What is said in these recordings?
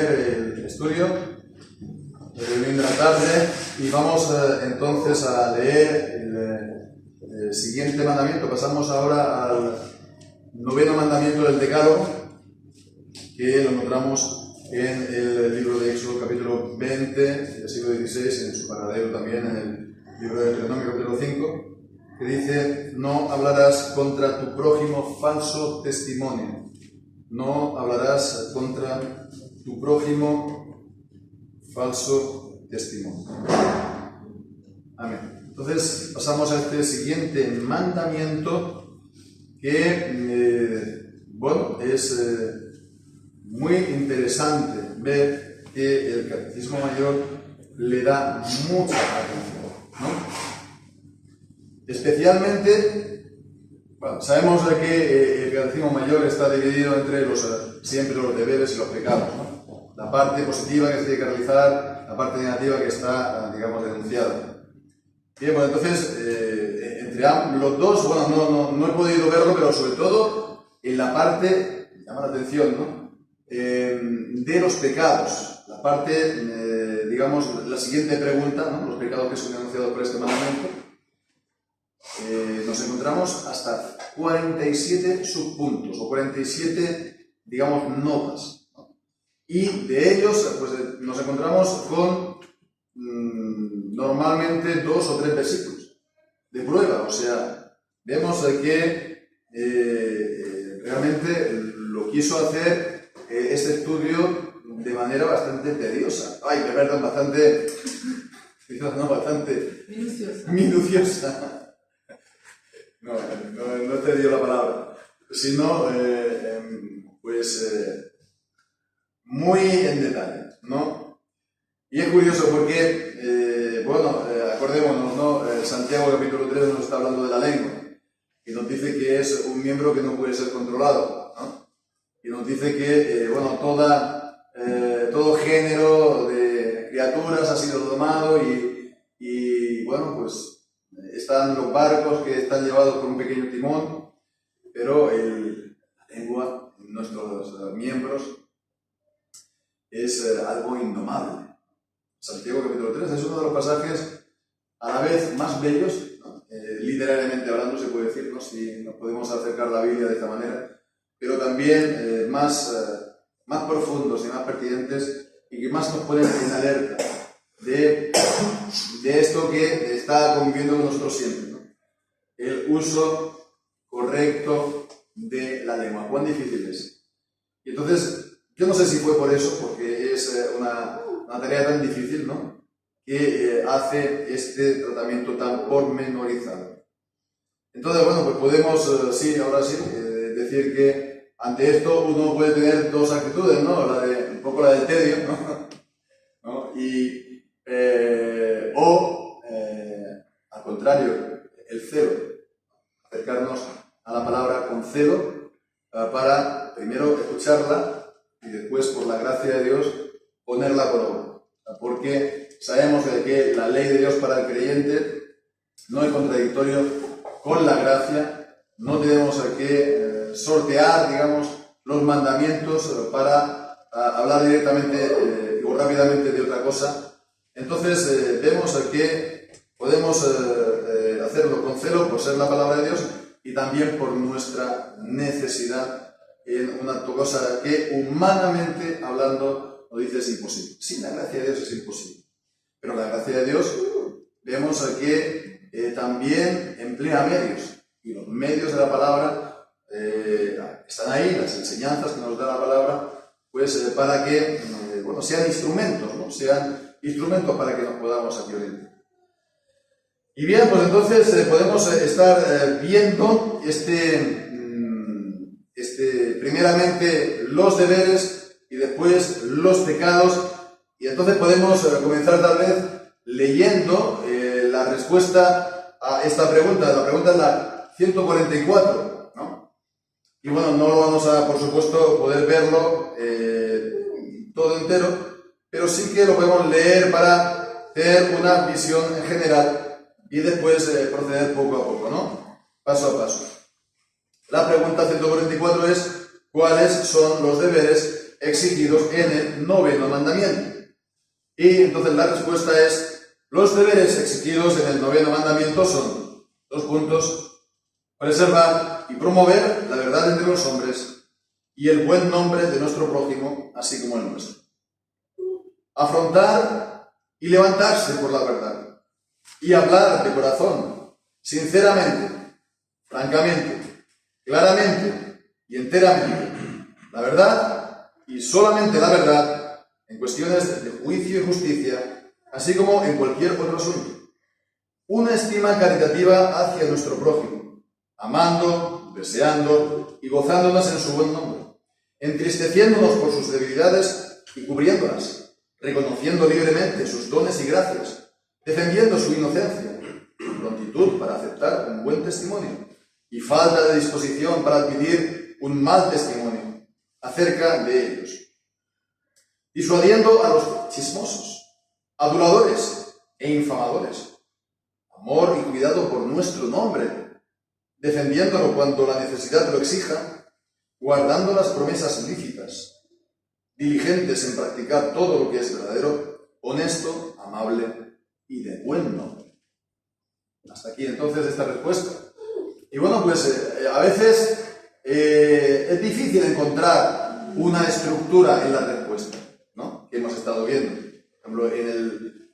leer el estudio de la tarde y vamos entonces a leer el siguiente mandamiento. Pasamos ahora al 9º mandamiento del Decálogo, que lo encontramos en el libro de Éxodo, capítulo 20, versículo 16, en su paralelo también en el libro de Deuteronomio, capítulo 5, que dice: no hablarás contra tu prójimo falso testimonio. No hablarás contra tu prójimo falso testimonio. Amén. Entonces pasamos a este siguiente mandamiento que, es muy interesante ver que el Catecismo Mayor le da mucha atención, ¿no? Especialmente, sabemos que el Catecismo Mayor está dividido entre siempre los deberes y los pecados, ¿no? La parte positiva que se tiene que realizar, la parte negativa que está, digamos, denunciada. Bien, pues entonces, entre los dos, no he podido verlo, pero sobre todo en la parte, me llama la atención, ¿no? De los pecados, la parte, digamos, la siguiente pregunta, ¿no? Los pecados que son denunciados por este mandamiento. Nos encontramos hasta 47 subpuntos o 47, digamos, notas, ¿no? Y de ellos, pues nos encontramos con normalmente 2 o 3 versículos de prueba. O sea, vemos que realmente lo quiso hacer este estudio de manera bastante tediosa. Bastante minuciosa. No te dio la palabra, sino muy en detalle, ¿no? Y es curioso porque, acordémonos, ¿no? Santiago capítulo 3 nos está hablando de la lengua y nos dice que es un miembro que no puede ser controlado, ¿no? Y nos dice que, todo género de criaturas ha sido domado y están los barcos que están llevados por un pequeño timón, pero la lengua en nuestros miembros es algo indomable. Santiago capítulo 3 es uno de los pasajes a la vez más bellos, ¿no? Literariamente hablando se puede decir, ¿no? Si nos podemos acercar a la Biblia de esta manera, pero también más profundos y más pertinentes y que más nos ponen en alerta de esto que está conviviendo con nosotros siempre, ¿no? El uso correcto de la lengua. ¿Cuán difícil es? Y entonces, yo no sé si fue por eso, porque es una tarea tan difícil, ¿no? Que hace este tratamiento tan pormenorizado. Entonces, pues podemos, ahora sí, decir que ante esto uno puede tener dos actitudes, ¿no? Un poco la del tedio, ¿no? Al contrario, el celo. Acercarnos a la palabra con celo para primero escucharla y después, por la gracia de Dios, ponerla por obra. Porque sabemos que la ley de Dios para el creyente no es contradictorio con la gracia. No tenemos que sortear, digamos, los mandamientos para hablar directamente o rápidamente de otra cosa. Entonces vemos que podemos hacerlo con celo por ser la palabra de Dios y también por nuestra necesidad en una cosa que humanamente hablando nos dice es imposible. Sin la gracia de Dios es imposible. Pero la gracia de Dios vemos que también emplea medios, y los medios de la palabra están ahí, las enseñanzas que nos da la palabra, pues para que sean instrumentos, ¿no? Sean instrumentos para que nos podamos aquí orientar. Y bien, pues entonces podemos estar viendo primeramente los deberes y después los pecados, y entonces podemos comenzar tal vez leyendo la respuesta a esta pregunta. La pregunta es la 144, ¿no? Y no lo vamos a, por supuesto, poder verlo todo entero, pero sí que lo podemos leer para tener una visión en general y después proceder poco a poco, ¿no? Paso a paso. La pregunta 144 es: ¿cuáles son los deberes exigidos en el 9º mandamiento. Y entonces la respuesta es, los deberes exigidos en el 9º mandamiento son, 2 puntos, preservar y promover la verdad entre los hombres y el buen nombre de nuestro prójimo, así como el nuestro. Afrontar y levantarse por la verdad y hablar de corazón, sinceramente, francamente, claramente y enteramente la verdad y solamente la verdad en cuestiones de juicio y justicia, así como en cualquier otro asunto. Una estima caritativa hacia nuestro prójimo, amando, deseando y gozándonos en su buen nombre, entristeciéndonos por sus debilidades y cubriéndolas, reconociendo libremente sus dones y gracias, defendiendo su inocencia, prontitud para aceptar un buen testimonio y falta de disposición para admitir un mal testimonio acerca de ellos, disuadiendo a los chismosos, aduladores e infamadores, amor y cuidado por nuestro nombre, defendiéndolo cuando la necesidad lo exija, guardando las promesas lícitas, diligentes en practicar todo lo que es verdadero, honesto, amable y de buen nombre. Hasta aquí entonces esta respuesta. Y bueno, pues a veces es difícil encontrar una estructura en la respuesta, ¿no?, que hemos estado viendo. Por ejemplo, en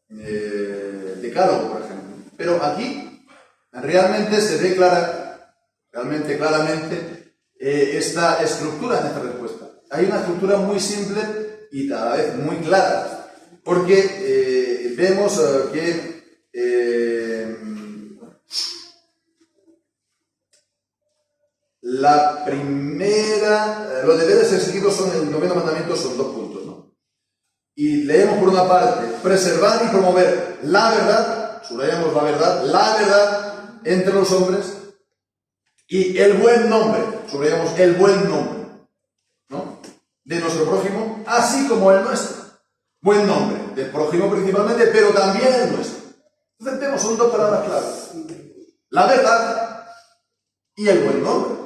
el Decálogo, por ejemplo. Pero aquí realmente se ve claramente esta estructura en esta respuesta. Hay una estructura muy simple y cada vez muy clara, porque vemos que la primera, los deberes exigidos son el 9º mandamiento, son 2 puntos, ¿no? Y leemos por una parte, preservar y promover la verdad, subrayamos la verdad entre los hombres, y el buen nombre, subrayamos el buen nombre, ¿no?, de nuestro prójimo, así como el nuestro. Buen nombre del prójimo principalmente, pero también el nuestro. Entonces vemos, son 2 palabras claves: la verdad y el buen nombre.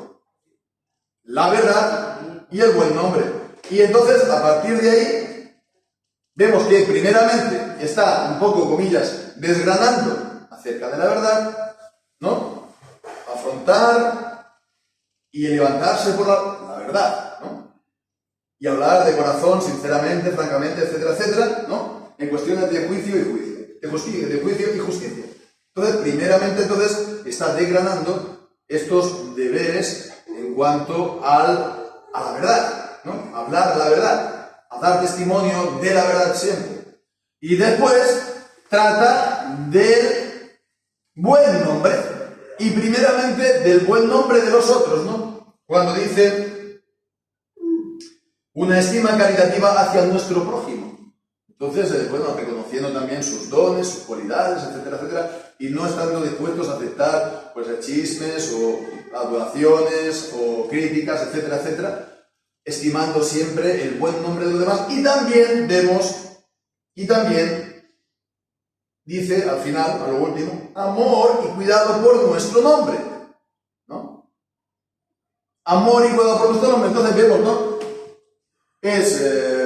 La verdad y el buen nombre. Y entonces, a partir de ahí, vemos que primeramente está, un poco, comillas, desgranando acerca de la verdad, ¿no?, afrontar y levantarse por la verdad, ¿no?, y hablar de corazón, sinceramente, francamente, etcétera, etcétera, ¿no?, en cuestiones de juicio y justicia. Entonces, primeramente, está desgranando estos deberes en cuanto a la verdad, ¿no?, hablar la verdad, a dar testimonio de la verdad siempre. Y después trata del buen nombre, y primeramente del buen nombre de los otros, ¿no?, cuando dice una estima caritativa hacia nuestro prójimo. Entonces, bueno, reconociendo también sus dones, sus cualidades, etcétera, etcétera, y no estando dispuestos a aceptar, pues, chismes o adulaciones o críticas, etcétera, etcétera, estimando siempre el buen nombre de los demás. Y también vemos, dice al final, a lo último, amor y cuidado por nuestro nombre, ¿no? Amor y cuidado por nuestro nombre. Entonces vemos, ¿no?, es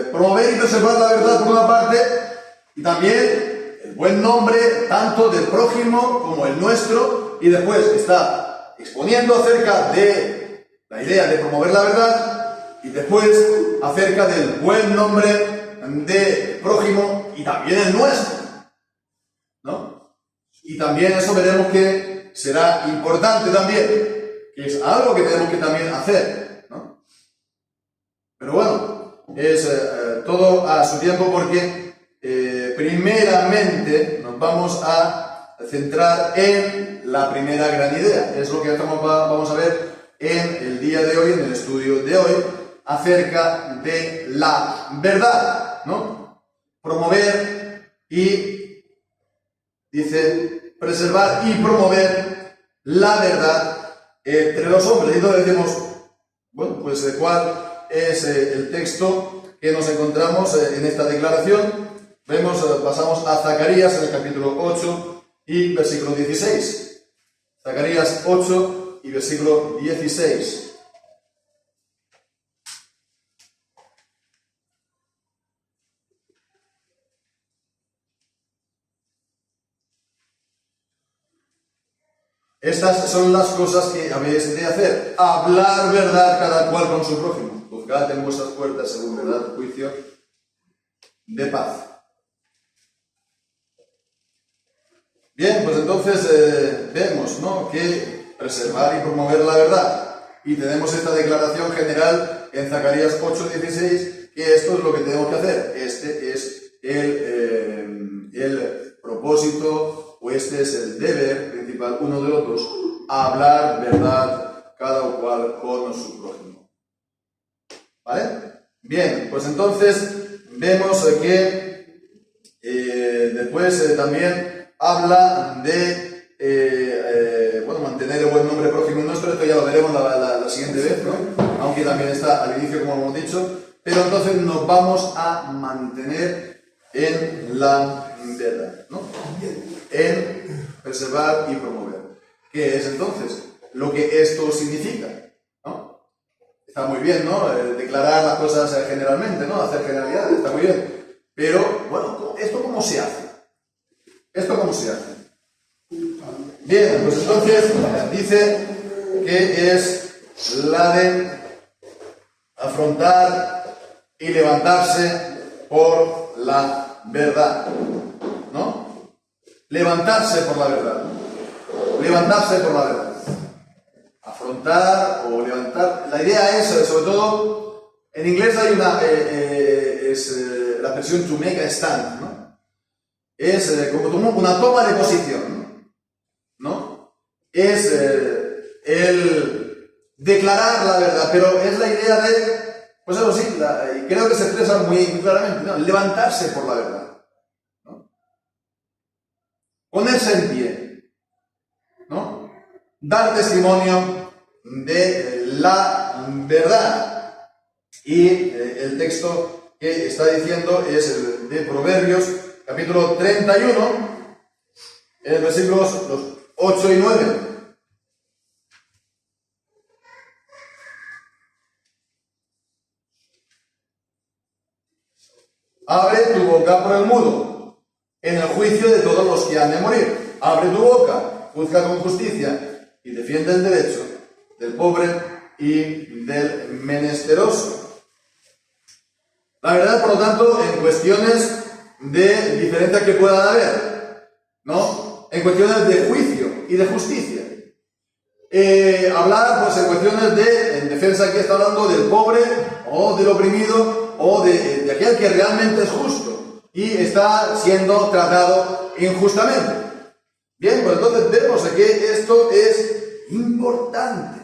promover y preservar la verdad por una parte, y también el buen nombre tanto del prójimo como el nuestro, y después está exponiendo acerca de la idea de promover la verdad, y después acerca del buen nombre del prójimo y también el nuestro, ¿no? Y también eso veremos que será importante también, que es algo que tenemos que también hacer, ¿no? Pero bueno, es todo a su tiempo, porque primeramente nos vamos a centrar en la primera gran idea. Es lo que vamos a ver en el día de hoy, en el estudio de hoy, acerca de la verdad, ¿no? Promover y, dice, preservar y promover la verdad entre los hombres. Y entonces decimos, bueno, pues ¿cuál es el texto que nos encontramos en esta declaración? Pasamos a Zacarías en el capítulo 8 y versículo 16. Zacarías 8 y versículo 16. Estas son las cosas que habéis de hacer. Hablar verdad cada cual con su prójimo. Juzgad en vuestras puertas según verdad, juicio de paz. Bien, pues entonces vemos, ¿no?, que preservar y promover la verdad. Y tenemos esta declaración general en Zacarías 8:16, que esto es lo que tenemos que hacer. Este es el propósito, o este es el deber principal, uno de los dos, hablar verdad cada cual con su prójimo. ¿Vale? Bien, pues entonces vemos que después también habla de mantener el buen nombre prójimo nuestro. Esto ya lo veremos la siguiente vez, ¿no? Aunque también está al inicio, como hemos dicho. Pero entonces nos vamos a mantener en la verdad, ¿no? En preservar y promover. ¿Qué es entonces lo que esto significa? ¿No? Está muy bien, ¿no? Declarar las cosas generalmente, ¿no? Hacer generalidades, está muy bien. Pero, bueno, ¿esto cómo se hace? ¿Esto cómo se hace? Bien, pues entonces dice que es la de afrontar y levantarse por la verdad, ¿no? Levantarse por la verdad. Levantarse por la verdad. Afrontar o levantar. La idea es, sobre todo, en inglés hay una, la expresión to make a stand, ¿no? Es como una toma de posición, ¿no? Es el declarar la verdad, pero es la idea de, pues eso sí, y creo que se expresa muy claramente, ¿no? Levantarse por la verdad, ¿no? Ponerse en pie, ¿no? Dar testimonio de la verdad. Y el texto que está diciendo es el de Proverbios, capítulo 31, versículos 8 y 9. Abre tu boca por el mudo, en el juicio de todos los que han de morir. Abre tu boca, juzga con justicia y defiende el derecho del pobre y del menesteroso. La verdad, por lo tanto, en cuestiones de diferencia que puedan haber, ¿no? En cuestiones de juicio y de justicia. Hablar, pues, en cuestiones en defensa, aquí está hablando del pobre o del oprimido o de aquel que realmente es justo y está siendo tratado injustamente. Bien, pues entonces vemos que esto es importante,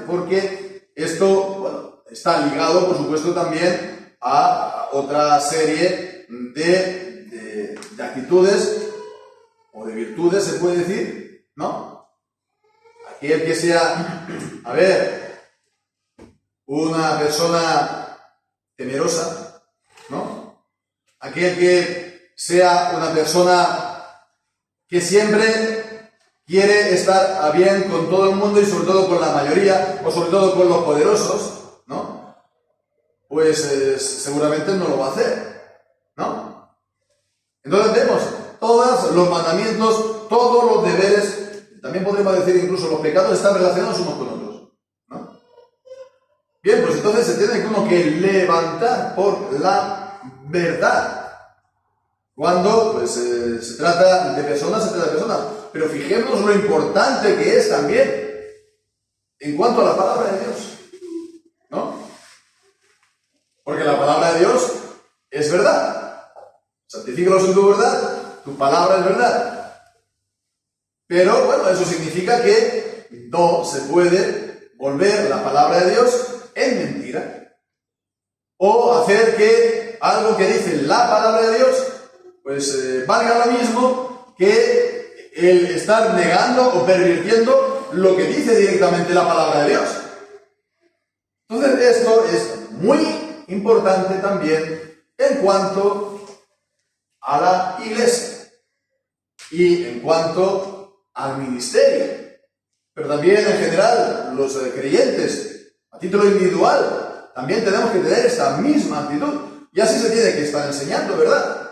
porque esto, bueno, está ligado, por supuesto, también a otra serie de actitudes o de virtudes, se puede decir, ¿no? Aquel que sea, una persona temerosa, ¿no? Aquel que sea una persona que siempre quiere estar a bien con todo el mundo y sobre todo con la mayoría, o sobre todo con los poderosos, ¿no? Pues seguramente no lo va a hacer, ¿no? Entonces vemos todos los mandamientos, todos los deberes, también podríamos decir incluso los pecados, están relacionados unos con otros, ¿no? Bien, pues entonces se tiene uno que levantar por la verdad. Cuando pues, se trata de personas, Pero fijémonos lo importante que es también en cuanto a la palabra de Dios, ¿no? Porque la palabra de Dios es verdad. Santifícalos en tu verdad, tu palabra es verdad. Pero, bueno, eso significa que no se puede volver la palabra de Dios en mentira. O hacer que algo que dice la palabra de Dios, pues valga lo mismo que el estar negando o pervirtiendo lo que dice directamente la palabra de Dios. Entonces, esto es muy importante también en cuanto a la iglesia y en cuanto al ministerio, pero también en general los creyentes a título individual también tenemos que tener esta misma actitud y así se tiene que estar enseñando, ¿verdad?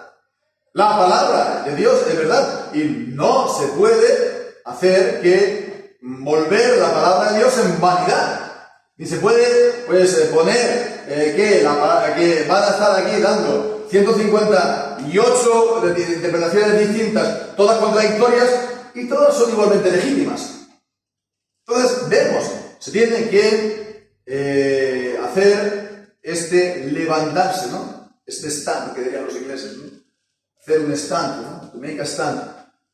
La palabra de Dios es verdad y no se puede hacer que volver la palabra de Dios en vanidad. Ni se puede pues poner que van a estar aquí dando 158 interpretaciones distintas, todas contradictorias, y todas son igualmente legítimas. Entonces vemos, se tiene que hacer levantarse, ¿no? Este stand, que dirían los ingleses, ¿no? Hacer un stand, ¿no? To make a stand.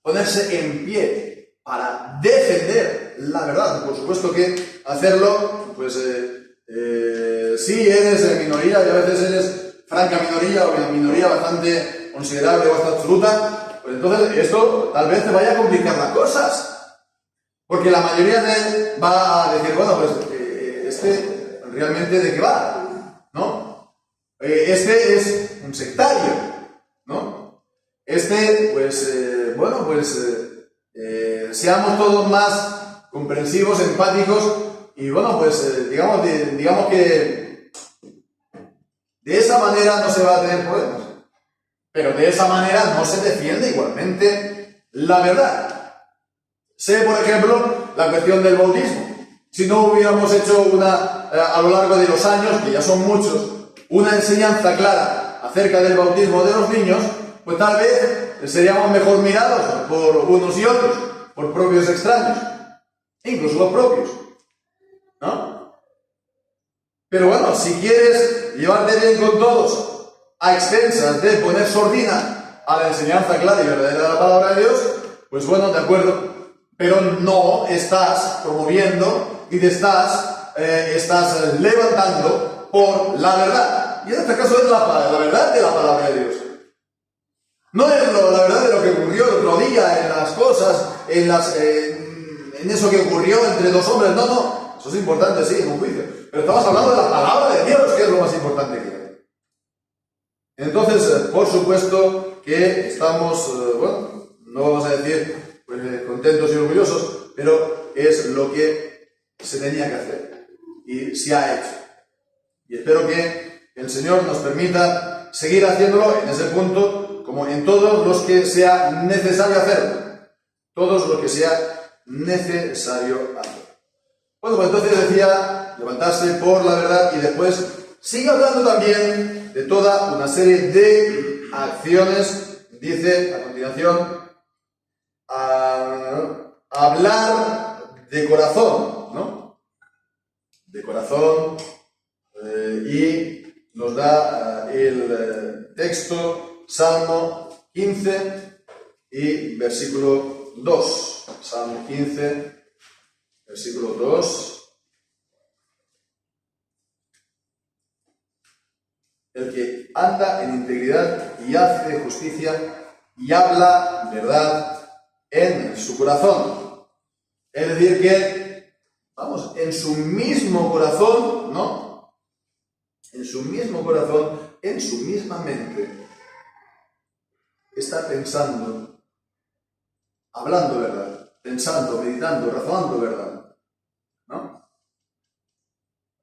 Ponerse en pie para defender la verdad. Por supuesto que hacerlo, pues, si eres minoría, y a veces eres franca minoría, o una minoría bastante considerable o hasta absoluta, pues entonces esto tal vez te vaya a complicar las cosas. Porque la mayoría va a decir, bueno, pues, ¿realmente de qué va? ¿No? Este es un sectario, ¿no? Seamos todos más comprensivos, empáticos, y bueno, pues, digamos que de esa manera no se va a tener problemas. Pero de esa manera no se defiende igualmente la verdad. Sé, por ejemplo, la cuestión del bautismo. Si no hubiéramos hecho a lo largo de los años, que ya son muchos, una enseñanza clara acerca del bautismo de los niños, pues tal vez seríamos mejor mirados por unos y otros, por propios extraños, incluso los propios, ¿no? Pero bueno, si quieres llevarte bien con todos, a expensas de poner sordina a la enseñanza clara y verdadera de la palabra de Dios, pues bueno, de acuerdo. Pero no estás promoviendo y te estás levantando por la verdad. Y en este caso es la verdad de la palabra de Dios. No es la verdad de lo que ocurrió el otro día, en las cosas, en eso que ocurrió entre dos hombres. No. Eso es importante, sí, en un juicio. Pero estamos hablando de la palabra de Dios, que es lo más importante que hay. Entonces, por supuesto que estamos, no vamos a decir pues, contentos y orgullosos, pero es lo que se tenía que hacer y se ha hecho. Y espero que el Señor nos permita seguir haciéndolo en ese punto, como en todos los que sea necesario hacerlo. Todos los que sea necesario hacerlo. Bueno, pues entonces decía levantarse por la verdad, y después sigue hablando también de toda una serie de acciones. Dice a continuación, hablar de corazón, ¿no? De corazón, y nos da el texto, Salmo 15 y versículo 2. Salmo 15, versículo 2. El que anda en integridad y hace justicia y habla verdad en su corazón. Es decir que, en su mismo corazón, ¿no? En su mismo corazón, en su misma mente, está pensando, hablando verdad, pensando, meditando, razonando verdad, ¿no?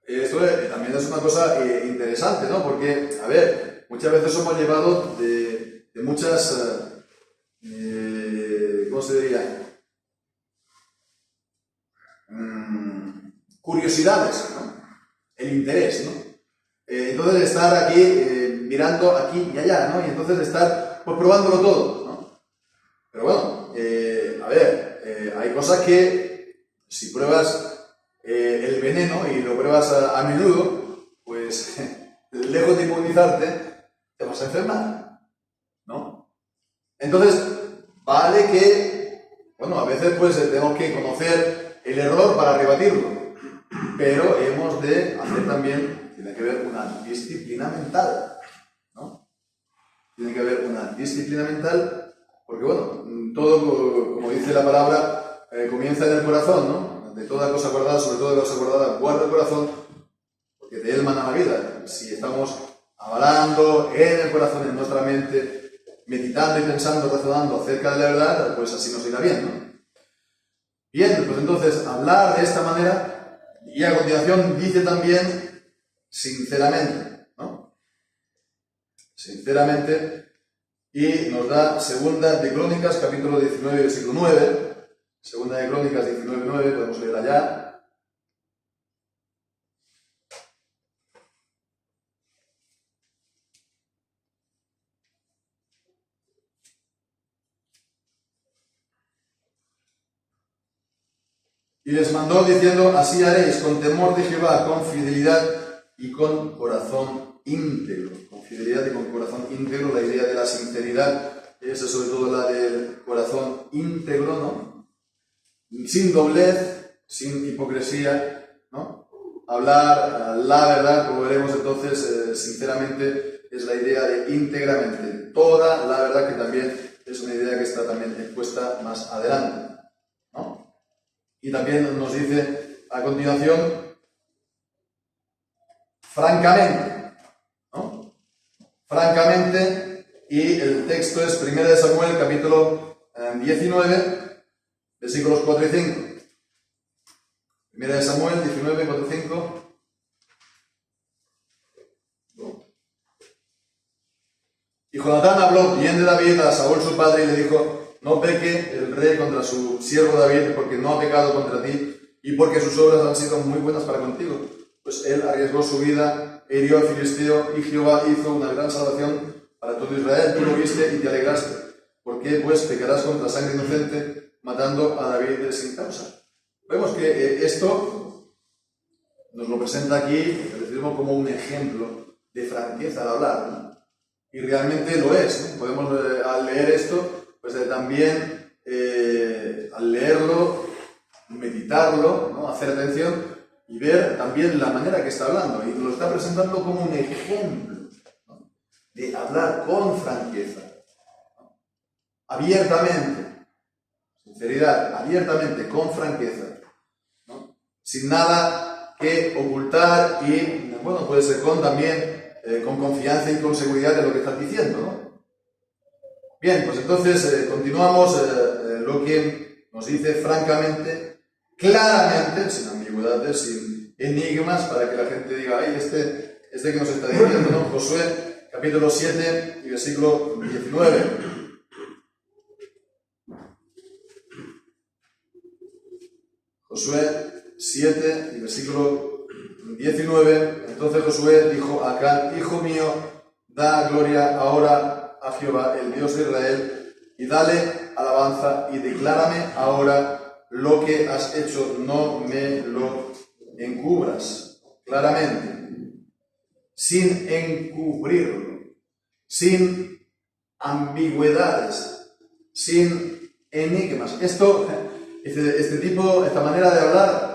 Esto también es una cosa interesante, ¿no? Porque, muchas veces somos llevados de muchas, ¿cómo se diría? Curiosidades, ¿no? El interés, ¿no? Entonces estar aquí, mirando aquí y allá, ¿no? Y entonces estar, pues, probándolo todo, ¿no? Pero bueno, hay cosas que, si pruebas el veneno y lo pruebas a menudo, pues, lejos de inmunizarte, te vas a enfermar, ¿no? Entonces, vale que, a veces pues tenemos que conocer el error para rebatirlo, pero hemos de hacer también, tiene que haber una disciplina mental, ¿no? Tiene que haber una disciplina mental, porque todo, como dice la palabra, comienza en el corazón, ¿no? De toda cosa guardada, sobre todo de cosa guardada, guarda el corazón, porque de él mana la vida. Si estamos avalando en el corazón, en nuestra mente, meditando y pensando, razonando acerca de la verdad, pues así nos irá bien, ¿no? Bien, pues entonces, hablar de esta manera, y a continuación dice también sinceramente, ¿no? Sinceramente, y nos da segunda de Crónicas, capítulo 19, versículo 9, Segunda de Crónicas 19:9, podemos leer allá. Y les mandó diciendo, así haréis con temor de Jehová, con fidelidad y con corazón íntegro. Con fidelidad y con corazón íntegro, la idea de la sinceridad es sobre todo la del corazón íntegro, ¿no? Sin doblez, sin hipocresía, ¿no? Hablar la verdad, como veremos entonces, sinceramente, es la idea de íntegramente. Toda la verdad, que también es una idea que está también expuesta más adelante, ¿no? Y también nos dice a continuación, francamente, ¿no? Francamente, y el texto es 1 de Samuel, capítulo 19, versículos 4 y 5. 1 de Samuel 19, 4 y 5. Y Jonatán habló bien de David a Saúl su padre y le dijo, no peque el rey contra su siervo David, porque no ha pecado contra ti y porque sus obras han sido muy buenas para contigo. Pues él arriesgó su vida, hirió al filisteo y Jehová hizo una gran salvación para todo Israel. Tú lo viste y te alegraste. ¿Por qué pues pecarás contra sangre inocente matando a David sin causa? Vemos que esto nos lo presenta aquí el cristianismo como un ejemplo de franqueza al hablar, ¿no? Y realmente lo es, ¿no? Podemos, al leer esto, pues también, al leerlo, meditarlo, ¿no? Hacer atención y ver también la manera que está hablando. Y lo está presentando como un ejemplo, ¿no? De hablar con franqueza, ¿no? Abiertamente, sinceridad, abiertamente, con franqueza, ¿no? Sin nada que ocultar y, bueno, puede ser con también... con confianza y con seguridad de lo que estás diciendo, ¿no? Bien, pues entonces continuamos lo que nos dice francamente, claramente, sin ambigüedades, sin enigmas, para que la gente diga, ay, este que nos está diciendo, ¿no? Josué, capítulo 7 y versículo 19. Josué 7 y versículo 19. Entonces Josué dijo a Acán, hijo mío, da gloria ahora a Jehová, el Dios de Israel, y dale alabanza, y declárame ahora lo que has hecho, no me lo encubras. Claramente, sin encubrirlo, sin ambigüedades, sin enigmas. Esta manera de hablar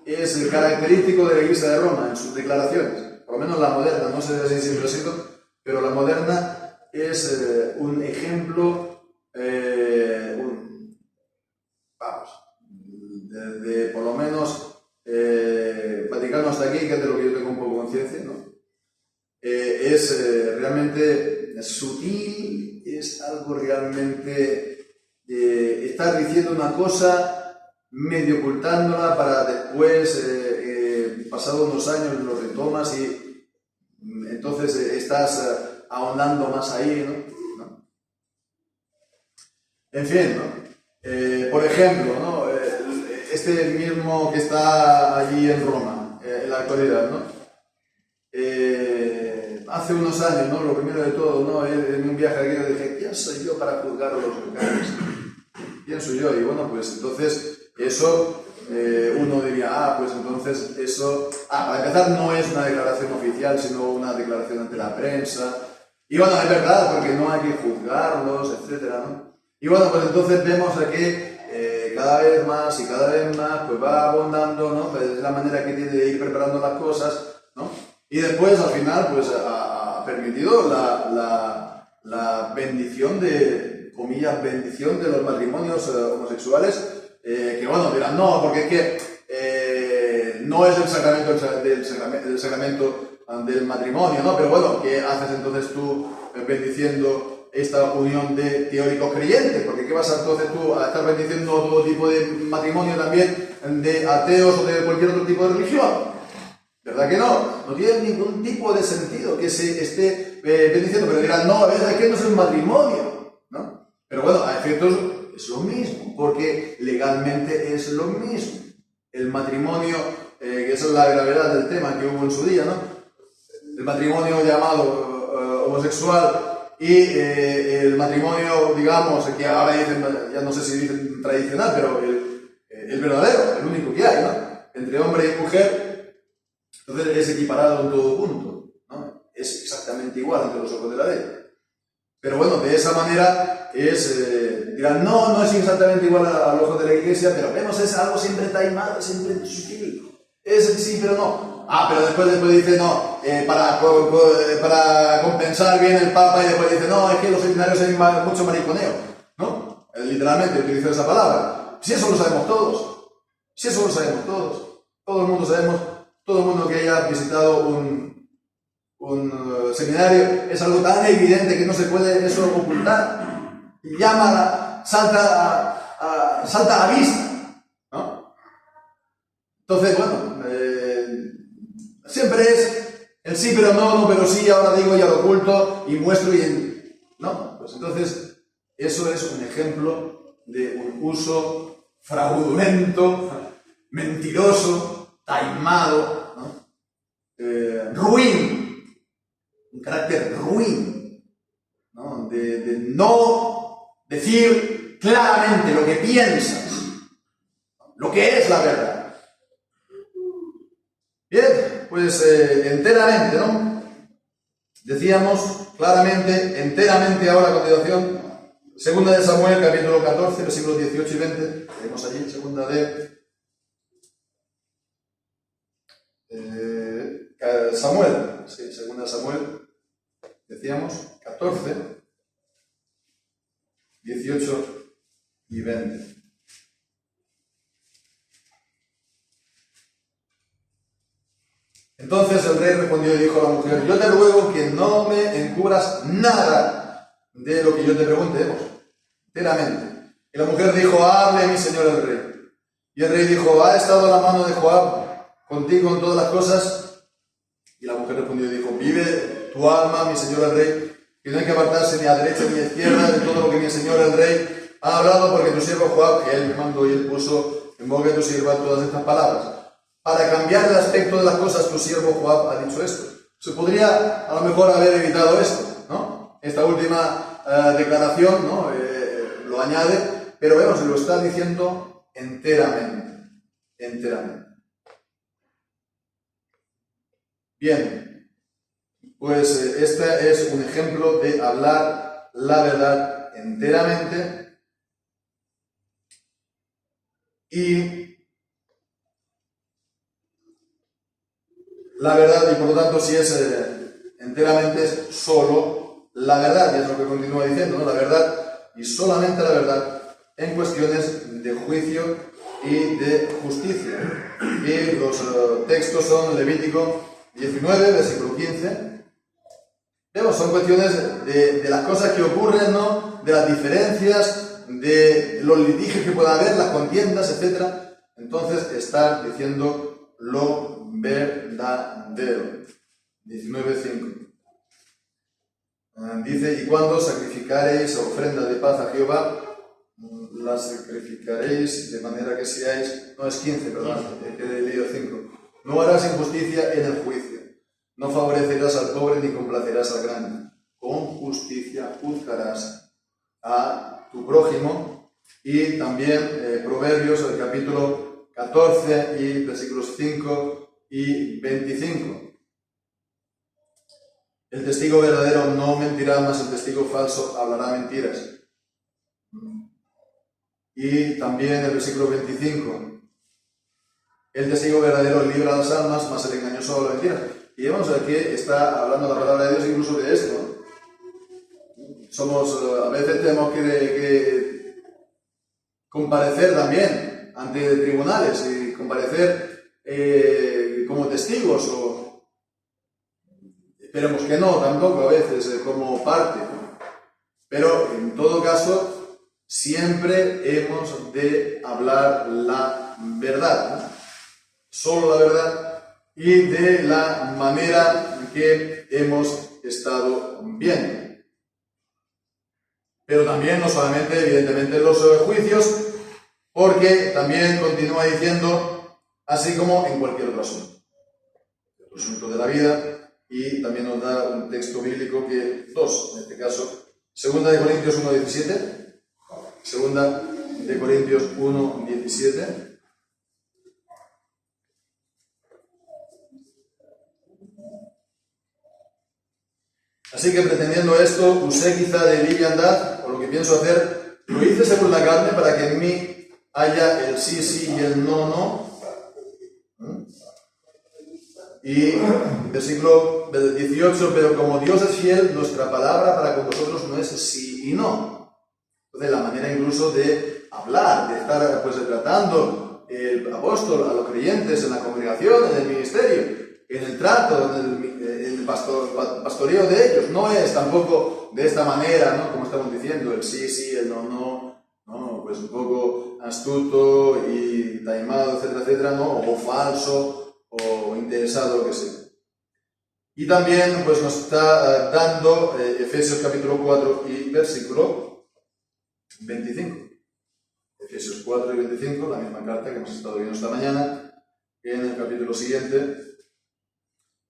es el característico de la Iglesia de Roma en sus declaraciones, por lo menos la moderna, no sé si siempre ha sido, pero la moderna es un ejemplo, de por lo menos Vaticano hasta aquí, que es de lo que yo tengo un poco conciencia, ¿no? Es realmente sutil, es algo realmente estar diciendo una cosa medio ocultándola para después, pasado unos años, lo retomas y entonces estás ahondando más ahí, ¿no? En fin, ¿no? Por ejemplo, ¿no? Este mismo que está allí en Roma, en la actualidad, ¿no? Hace unos años, ¿no? Lo primero de todo, ¿no? En un viaje aquí dije, ¿quién soy yo para juzgar a los locales? ¿Quién soy yo? Y bueno, pues entonces eso, uno diría, pues entonces eso, para empezar no es una declaración oficial, sino una declaración ante la prensa. Y bueno, es verdad, porque no hay que juzgarlos, etcétera, ¿no? Y bueno, pues entonces vemos aquí cada vez más y cada vez más, pues va abundando, ¿no? Pues es la manera que tiene de ir preparando las cosas, ¿no? Y después, al final, pues ha permitido la bendición de, comillas, bendición de los matrimonios homosexuales, que bueno, dirán, no, porque es que no es el sacramento del matrimonio, ¿no? Pero bueno, ¿qué haces entonces tú bendiciendo esta unión de teóricos creyentes? Porque ¿qué vas entonces tú a estar bendiciendo todo tipo de matrimonio también de ateos o de cualquier otro tipo de religión? ¿Verdad que no? No tiene ningún tipo de sentido que se esté bendiciendo, pero dirán, no, es que no es un matrimonio, ¿no? Pero bueno, a efectos es lo mismo, porque legalmente es lo mismo. El matrimonio, que esa es la gravedad del tema que hubo en su día, ¿no? El matrimonio llamado homosexual y el matrimonio, digamos, que ahora dicen, ya no sé si dicen tradicional, pero el verdadero, el único que hay, ¿no? Entre hombre y mujer, entonces es equiparado en todo punto, ¿no? Es exactamente igual ante los ojos de la ley. Pero bueno, de esa manera dirán, no es exactamente igual al ojo de la iglesia, pero vemos, es algo siempre taimado, siempre sutil. Es sí, pero no. Pero después dice, no, para compensar bien el Papa, y después dice, no, es que en los seminarios hay mucho mariconeo, ¿no? Literalmente utilizó esa palabra. Si eso lo sabemos todos. Si eso lo sabemos todos. Todo el mundo sabemos, todo el mundo que haya visitado un seminario, es algo tan evidente que no se puede eso ocultar. Salta a vista, ¿no? Entonces, bueno, siempre es el sí pero no pero sí, ahora digo y lo oculto y muestro ¿no? Pues entonces, eso es un ejemplo de un uso fraudulento, mentiroso, taimado, ¿no? Ruin, un carácter ruin, ¿no? De no decir claramente lo que piensas, lo que es la verdad. Bien, pues enteramente, ¿no? Decíamos claramente, enteramente ahora a continuación, segunda de Samuel, capítulo 14, versículos 18 y 20, tenemos allí, segunda de Samuel, sí, segunda de Samuel, decíamos, 14, 18 y 20. Entonces el rey respondió y dijo a la mujer, yo te ruego que no me encubras nada de lo que yo te preguntemos, enteramente. Y la mujer dijo, hable mi señor el rey. Y el rey dijo, ¿ha estado la mano de Joab contigo en todas las cosas? Y la mujer respondió y dijo, vive tu alma, mi señor el rey, que no hay que apartarse ni a derecha ni a izquierda de todo lo que mi señor el rey ha hablado, porque tu siervo Joab, que él me mandó y él puso en boca de tu sierva todas estas palabras. Para cambiar el aspecto de las cosas, tu siervo Joab ha dicho esto. Se podría a lo mejor haber evitado esto, ¿no? Esta última declaración, ¿no? Lo añade, pero vemos, lo está diciendo enteramente. Enteramente. Bien, pues este es un ejemplo de hablar la verdad enteramente y la verdad, y por lo tanto, si es enteramente, es solo la verdad, y es lo que continúa diciendo, ¿no? La verdad y solamente la verdad en cuestiones de juicio y de justicia. Y los textos son Levítico 19, versículo 15. Vemos, son cuestiones de las cosas que ocurren, ¿no? De las diferencias, de los litigios que pueda haber, las contiendas, etc. Entonces está diciendo lo verdadero. 19.5. Dice, y cuando sacrificaréis ofrenda de paz a Jehová, la sacrificaréis de manera que seáis, no es 15, perdón, que he leído 5. No harás injusticia en el juicio, no favorecerás al pobre ni complacerás al grande. Con justicia juzgarás a tu prójimo. Y también Proverbios, el capítulo 14 y versículos 5 y 25. El testigo verdadero no mentirá, mas el testigo falso hablará mentiras. Y también el versículo 25. El testigo verdadero libra las almas, mas el engañoso habla mentiras. Y vemos aquí, está hablando la palabra de Dios incluso de esto, ¿no? A veces tenemos que comparecer también ante tribunales y comparecer como testigos o esperemos que no, tampoco a veces como parte, ¿no? Pero en todo caso siempre hemos de hablar la verdad, ¿no? Solo la verdad y de la manera que hemos estado viendo. Pero también, no solamente, evidentemente, los juicios, porque también continúa diciendo, así como en cualquier otro asunto. El asunto de la vida, y también nos da un texto bíblico dos, en este caso, 2 Corintios 1:17, 2 Corintios 1:17. Así que pretendiendo esto, usé quizá de liviandad, o lo que pienso hacer, lo hice según la carne para que en mí haya el sí, sí y el no, no. Y versículo 18, pero como Dios es fiel, nuestra palabra para con vosotros no es sí y no. Entonces la manera incluso de hablar, de estar pues tratando el apóstol a los creyentes en la congregación, en el ministerio, en el trato, en el pastoreo de ellos, no es tampoco de esta manera, ¿no? Como estamos diciendo, el sí, sí, el no, no, no, pues un poco astuto y taimado, etcétera, etcétera, ¿no? O falso, o interesado, lo que sea. Y también pues nos está dando Efesios capítulo 4 y versículo 25. Efesios 4 y 25, la misma carta que hemos estado viendo esta mañana, en el capítulo siguiente.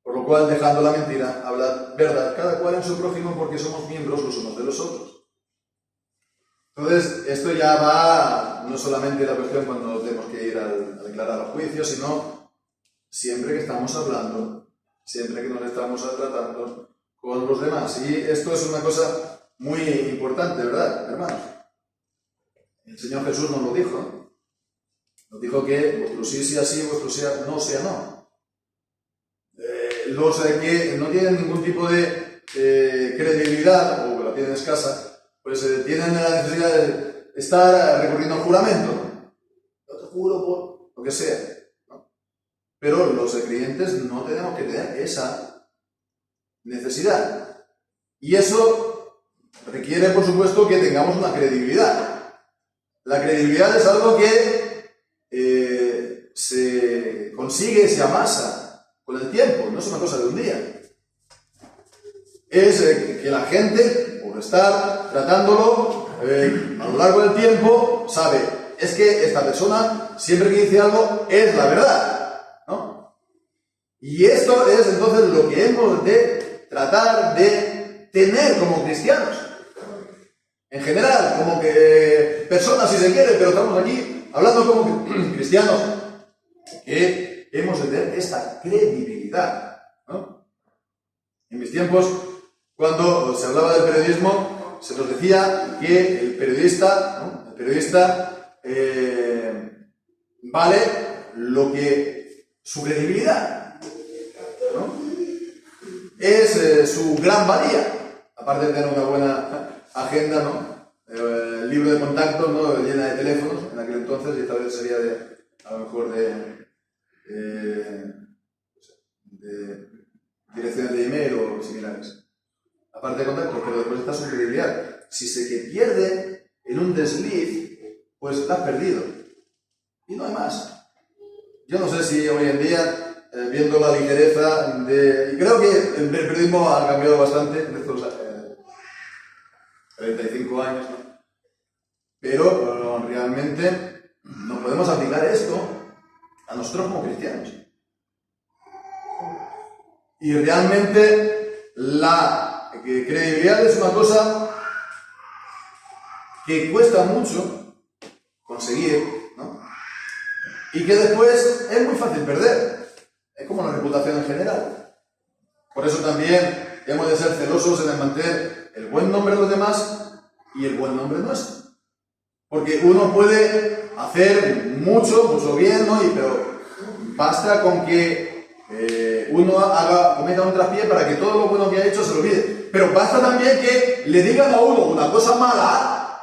Por lo cual, dejando la mentira, hablad verdad, cada cual en su prójimo, porque somos miembros los unos de los otros. Entonces, esto ya va, no solamente la cuestión cuando tenemos que ir a declarar los juicios, sino siempre que estamos hablando, siempre que nos estamos tratando con los demás. Y esto es una cosa muy importante, ¿verdad, hermanos? El Señor Jesús nos lo dijo, ¿no? Nos dijo que vuestro sí sea sí, vuestro no sea no. Los que no tienen ningún tipo de credibilidad, o que la tienen escasa, pues tienen la necesidad de estar recurriendo al juramento, ¿no? Yo te juro por lo que sea, ¿no? Pero los creyentes no tenemos que tener esa necesidad. Y eso requiere, por supuesto, que tengamos una credibilidad. La credibilidad es algo que se consigue, se amasa con el tiempo, no es una cosa de un día. Es que la gente, por estar tratándolo a lo largo del tiempo, sabe, es que esta persona, siempre que dice algo, es la verdad, ¿no? Y esto es entonces lo que hemos de tratar de tener como cristianos. En general, como que personas, si se quiere, pero estamos aquí hablando como cristianos, que hemos de tener esta credibilidad, ¿no? En mis tiempos, cuando se hablaba del periodismo, se nos decía que el periodista, ¿no? El periodista vale lo que su credibilidad, ¿no? Es su gran valía, aparte de tener una buena agenda, ¿no? Libro de contacto, ¿no? Llena de teléfonos en aquel entonces, y esta vez sería a lo mejor de direcciones de email o similares. Aparte de contactos, pero después está su credibilidad. Si se que pierde en un desliz, pues la has perdido. Y no hay más. Yo no sé si hoy en día, viendo la ligereza de... Y creo que el periodismo ha cambiado bastante en estos 35 años, ¿no? Pero realmente no podemos aplicar esto a nosotros como cristianos. Y realmente la credibilidad es una cosa que cuesta mucho conseguir, ¿no? Y que después es muy fácil perder. Es como la reputación en general. Por eso también hemos de ser celosos en el mantener el buen nombre de los demás y el buen nombre nuestro. Porque uno puede hacer mucho bien, ¿no? Pero basta con que uno cometa un traspié para que todo lo bueno que ha hecho se lo olvide. Pero basta también que le digan a uno una cosa mala,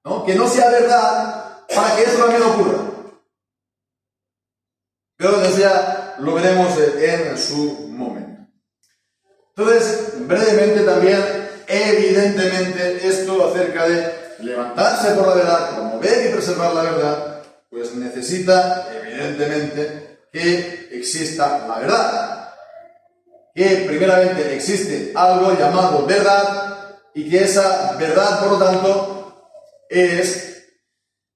¿no? Que no sea verdad, para que eso también ocurra. Pero eso ya lo veremos en su momento. Entonces, brevemente también, evidentemente, esto acerca de levantarse por la verdad, promover y preservar la verdad, pues necesita, evidentemente, que exista la verdad. Que primeramente existe algo llamado verdad y que esa verdad, por lo tanto, es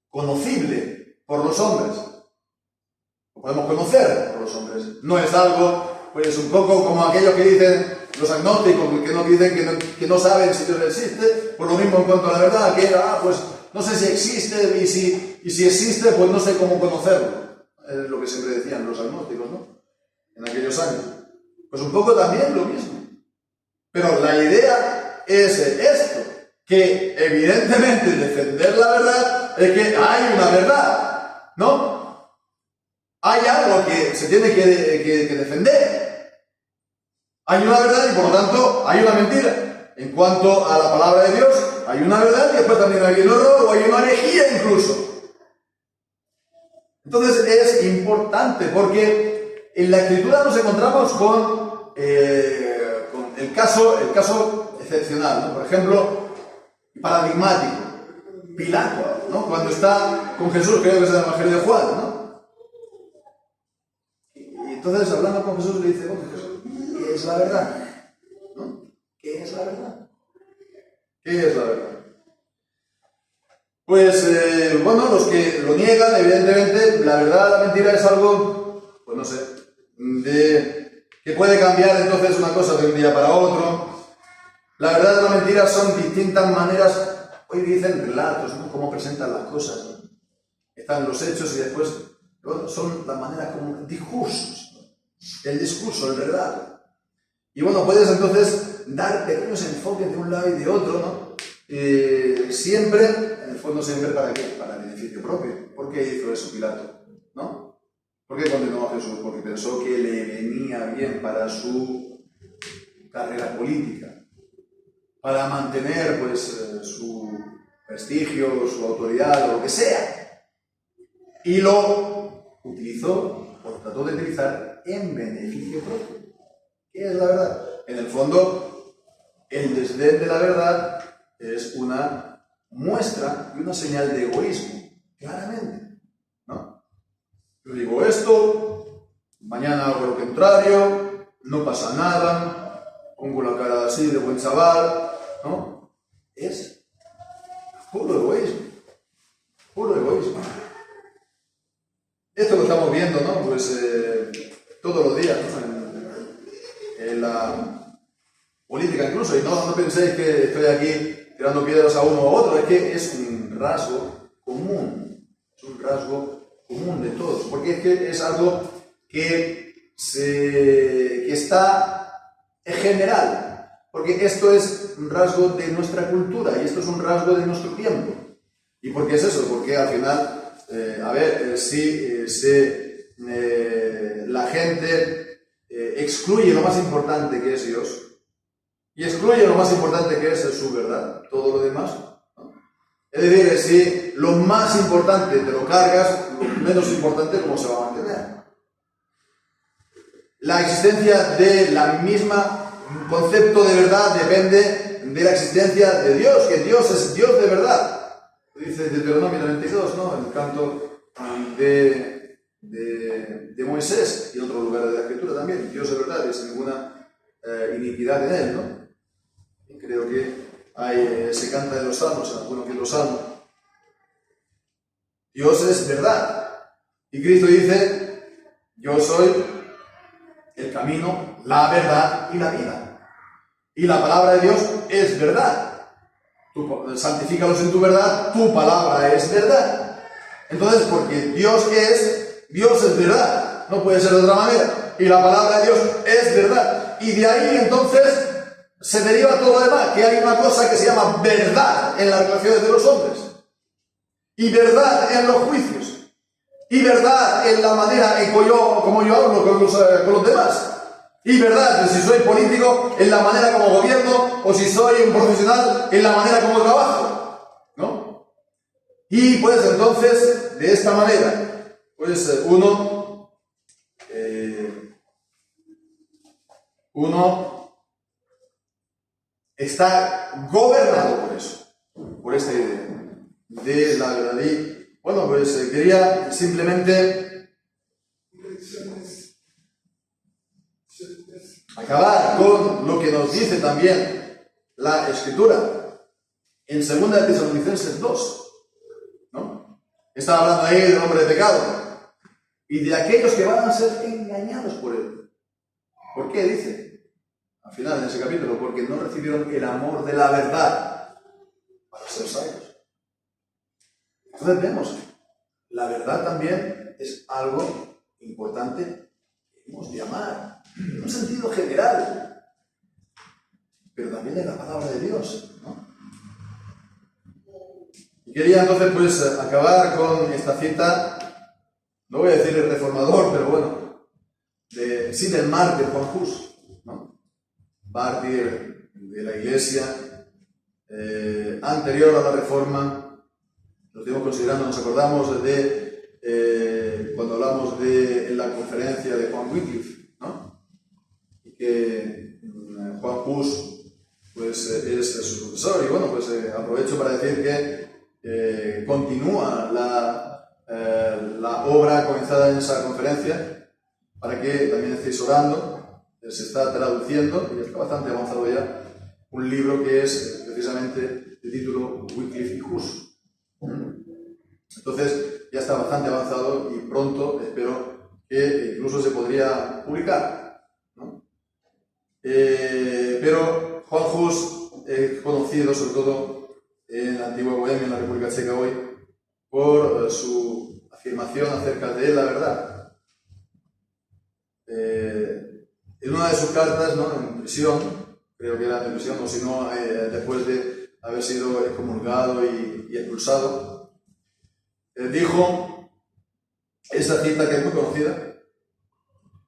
conocible por los hombres. Lo podemos conocer por los hombres. No es algo, pues, un poco como aquellos que dicen los agnósticos, que no dicen que no saben si Dios existe, por lo mismo en cuanto a la verdad, que pues no sé si existe, y si existe, pues no sé cómo conocerlo. Es lo que siempre decían los agnósticos, ¿no? En aquellos años. Pues un poco también lo mismo. Pero la idea es esto, que evidentemente defender la verdad es que hay una verdad, ¿no? Hay algo que se tiene que defender. Hay una verdad y por lo tanto hay una mentira. En cuanto a la palabra de Dios, hay una verdad y después también hay un error o hay una herejía incluso. Entonces es importante porque en la Escritura nos encontramos con el caso excepcional, ¿no? Por ejemplo, paradigmático, Pilato, ¿no? Cuando está con Jesús, creo que es el Evangelio de Juan, ¿no? Y entonces hablando con Jesús le dice, bueno, Jesús, ¿qué es la verdad? ¿No? ¿Qué es la verdad? ¿Qué es la verdad? Pues, bueno, los que lo niegan, evidentemente, la verdad, la mentira es algo, pues no sé, que puede cambiar entonces una cosa de un día para otro. La verdad y la mentira son distintas maneras, hoy dicen relatos, ¿no? Cómo presentan las cosas, ¿no? Están los hechos y después, bueno, son las maneras como discursos, ¿no? El discurso, el relato. Y bueno, puedes entonces dar pequeños enfoques de un lado y de otro, ¿no? Siempre, en el fondo siempre, ¿para qué? Para beneficio propio. ¿Por qué hizo eso Pilato? ¿No? ¿Por qué condenó a Jesús? Porque pensó que le venía bien para su carrera política, para mantener, pues, su prestigio, su autoridad, o lo que sea. Y lo utilizó, o trató de utilizar en beneficio propio. ¿Qué es la verdad? En el fondo, el desdén de la verdad es una muestra y una señal de egoísmo, claramente, ¿no? Yo digo esto, mañana hago lo contrario, no pasa nada, pongo la cara así de buen chaval, ¿no? Es puro egoísmo, puro egoísmo. Esto lo estamos viendo, ¿no? Pues todos los días, ¿no? En la política incluso, y no penséis que estoy aquí tirando piedras a uno u otro, es que es un rasgo común, es un rasgo común de todos, porque es que es algo que está en general, porque esto es un rasgo de nuestra cultura y esto es un rasgo de nuestro tiempo. ¿Y por qué es eso? Porque al final, la gente excluye lo más importante que es Dios y excluye lo más importante que es su verdad, todo lo demás, ¿no? Es decir, si lo más importante te lo cargas, lo menos importante cómo se va a mantener. La existencia de la misma concepto de verdad depende de la existencia de Dios, que Dios es Dios de verdad. Dice Deuteronomio 92, ¿no? El canto de Moisés y en otro lugar de la Escritura también. Dios de verdad y sin ninguna iniquidad en él, ¿no? Y creo que se canta en los salmos, en algunos que los salmos. Dios es verdad. Y Cristo dice, yo soy el camino, la verdad y la vida. Y la palabra de Dios es verdad. Tú santifícalos en tu verdad, tu palabra es verdad. Entonces, porque Dios es verdad. No puede ser de otra manera. Y la palabra de Dios es verdad. Y de ahí entonces se deriva todo lo demás, que hay una cosa que se llama verdad en las relaciones de los hombres. Y verdad en los juicios. Y verdad en la manera en como yo hablo con los demás. Y verdad, si soy político, en la manera como gobierno, o si soy un profesional, en la manera como trabajo, ¿no? Y pues entonces, de esta manera, pues uno está gobernado por eso, por esta idea de la verdad. Y bueno, pues quería simplemente acabar con lo que nos dice también la Escritura. En 2 de Tesalonicenses 2, ¿no? Está hablando ahí del hombre de pecado y de aquellos que van a ser engañados por él. ¿Por qué? Dice, al final de ese capítulo, porque no recibieron el amor de la verdad para ser salvos. Entonces vemos, la verdad también es algo importante que hemos de amar, en un sentido general, pero también en la palabra de Dios, ¿no? Y quería entonces pues acabar con esta cita, no voy a decir el reformador, pero bueno, del mártir Juan Hus, ¿no? Mártir de la Iglesia anterior a la Reforma. Lo estuvimos considerando, nos acordamos de cuando hablamos de la conferencia de Juan Wycliffe, ¿no? Y que Juan Hus pues, es su profesor, y bueno, pues aprovecho para decir que continúa la obra comenzada en esa conferencia, para que también estéis orando. Se está traduciendo, y está bastante avanzado ya, un libro que es precisamente de título Wycliffe y Hus. Entonces ya está bastante avanzado y pronto espero que incluso se podría publicar, ¿no? Pero Juan Hus es conocido sobre todo en la antigua Bohemia, en la República Checa hoy, por su afirmación acerca de la verdad. En una de sus cartas, ¿no? En prisión, creo que era en prisión, o si no, después de haber sido excomulgado y expulsado, dijo esta cita que es muy conocida.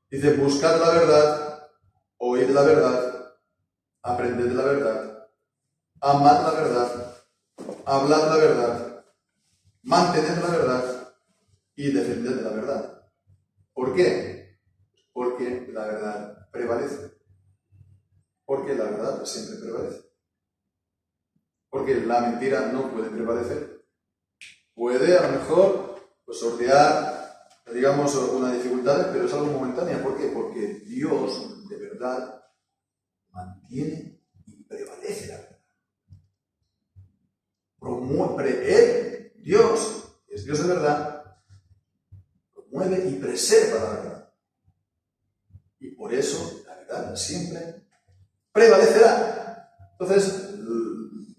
Dice: buscad la verdad, oíd la verdad, aprended la verdad, amad la verdad, hablad la verdad, mantened la verdad y defended la verdad. ¿Por qué? Porque la verdad prevalece. Porque la verdad siempre prevalece. Porque la mentira no puede prevalecer. Puede a lo mejor pues sortear, digamos, unas dificultades, pero es algo momentáneo. ¿Por qué? Porque Dios de verdad mantiene y prevalece la verdad. Él, Dios, es Dios de verdad, promueve y preserva la verdad. Y por eso la verdad siempre prevalecerá. Entonces,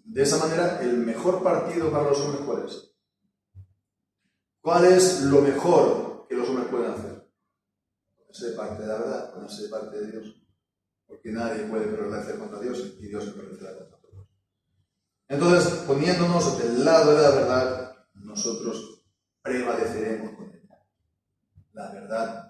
de esa manera, el mejor partido para los hombres, ¿cuál es? ¿Cuál es lo mejor que los hombres pueden hacer? Ponerse de parte de la verdad, ponerse de parte de Dios. Porque nadie puede prevalecer contra Dios y Dios prevalecerá contra todos. Entonces, poniéndonos del lado de la verdad, nosotros prevaleceremos con ella. La verdad